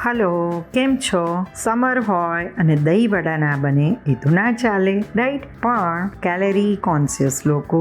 Hello, કેમ છો? Summer હોય અને દહીં વડા ના બને એ તો ના ચાલે, રાઈટ? પણ કેલેરી કોન્શિયસ લોકો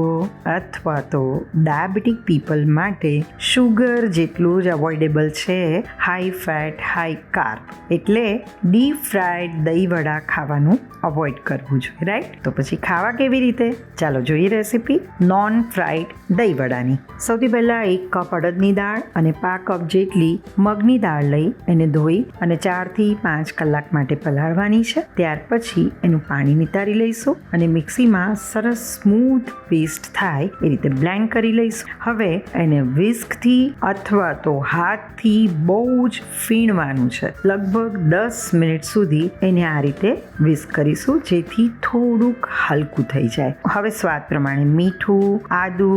અથવા તો ડાયાબિટીક પીપલ માટે શુગર જેટલું જ અવોઇડેબલ છે હાઈ ફેટ હાઈ કાર્બ, એટલે ડીપ ફ્રાઈડ દહીં વડા ખાવાનું અવોઇડ કરવું જોઈએ, રાઈટ? તો પછી ખાવા કેવી રીતે? ચાલો જોઈએ રેસીપી નોન ફ્રાઈડ દહીં વડાની. સૌથી પહેલાં 1 કપ અડદની દાળ અને 5 કપ જેટલી મગની દાળ લઈ એને ધોઈ અને 4 થી 5 કલાક માટે પલાળવાની છે. ત્યાર પછી એનું પાણી નિતારી લઈશું અને મિક્સીમાં સરસ સ્મૂથ પેસ્ટ થાય એ રીતે બ્લેન્ડ કરી લઈશું. હવે એને વિસ્કથી અથવા તો હાથથી બહુ જ ફીણવાનું છે. લગભગ 10 મિનિટ સુધી એને આ રીતે વિસ્ક કરીશું, જેથી થોડુંક હલકું થઈ જાય. હવે સ્વાદ પ્રમાણે મીઠું, આદુ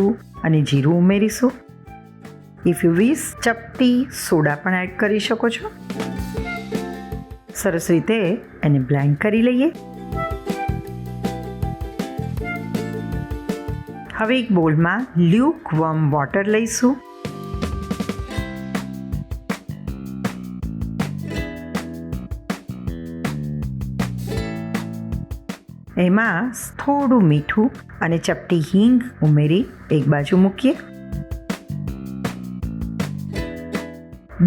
અને જીરું ઉમેરીશું. ઇફ યુ વિશ ચપટી સોડા પણ એડ કરી શકો છો. સરસ રીતે એને બ્લેન્ડ કરી લઈએ. હવે એક બોલમાં લ્યુક વોર્મ વોટર લઈશું. એમાં થોડું મીઠું અને ચપટી હિંગ ઉમેરી એક બાજુ મૂકીએ.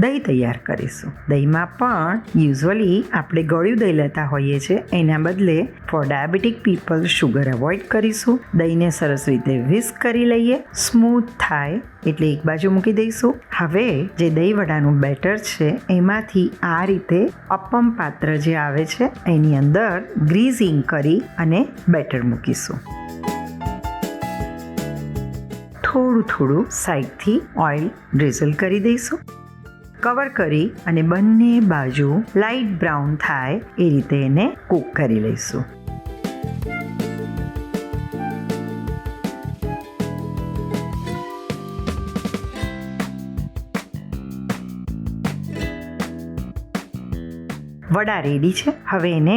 દહીં તૈયાર કરીશું. દહીંમાં પણ યુઝ્યુઅલી આપણે ગળ્યું દહીં લેતા હોઈએ છીએ, એના બદલે for diabetic people sugar avoid કરીશું. દહીંને સરસ રીતે વિસ્ક કરી લઈએ. સ્મૂથ થાય એટલે એક બાજુ મૂકી દઈશું. હવે જે દહીં વડાનું બેટર છે એમાંથી આ રીતે અપમ પાત્ર જે આવે છે એની અંદર ગ્રીઝિંગ કરી અને બેટર મૂકીશું. થોડું સાઈડથી ઓઇલ ડ્રિઝલ કરી દઈશું. કવર કરી અને બંને બાજુ લાઇટ બ્રાઉન થાય એ રીતે એને કૂક કરી લઈશું. વડા રેડી છે. હવે એને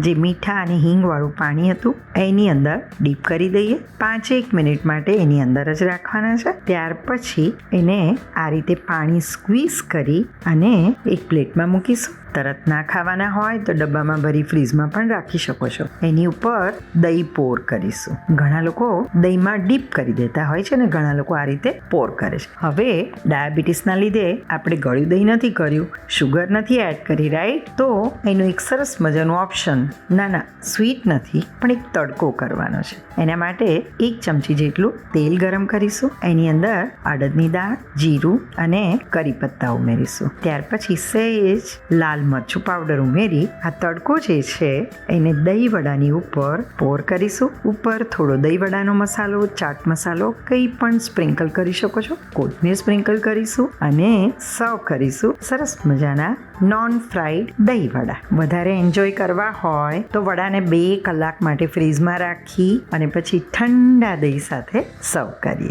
જે મીઠા અને હિંગવાળું પાણી હતું એની અંદર ડીપ કરી દઈએ. 5-1 મિનિટ માટે એની અંદર જ રાખવાના છે. ત્યાર પછી એને આ રીતે પાણી સ્ક્વીઝ કરી અને એક પ્લેટમાં મૂકીશું. તરત ના ખાવાના હોય તો ડબ્બામાં ભરી ફ્રીઝમાં પણ રાખી શકો છો. એની ઉપર દહીં પોર કરીશું. ઘણા લોકો દહીંમાં ડીપ કરી દેતા હોય છે ને ઘણા લોકો આ રીતે પોર કરે છે. હવે ડાયાબિટીસના લીધે આપણે ગળ્યું દહીં નથી કર્યું, શુગર નથી એડ કરી, રાઈટ? તો એનું એક સરસ મજાનું ઓપ્શન, ના સ્વીટ નથી પણ એક તડકો કરવાનો છે. એના માટે 1 ચમચી જેટલું તેલ ગરમ કરીશું. એની અંદર અડદની દાળ, જીરું અને કરી પત્તા ઉમેરીશું. ત્યાર પછી સહેજ લાલ મરચું પાવડર ઉમેરી આ તડકો જે છે એને દહીં વડાની ઉપર પોર કરીશું. ઉપર થોડો દહીં વડાનો મસાલો, ચાટ મસાલો કંઈ પણ સ્પ્રિંકલ કરી શકો છો. કોથમીર સ્પ્રિંકલ કરીશું અને સર્વ કરીશું સરસ મજાના નોન ફ્રાઈડ દહીં વડા. વધારે એન્જોય કરવા હોય તો વડાને 2 કલાક માટે ફ્રીઝમાં રાખી અને પછી ઠંડા દહીં સાથે સર્વ કરીએ.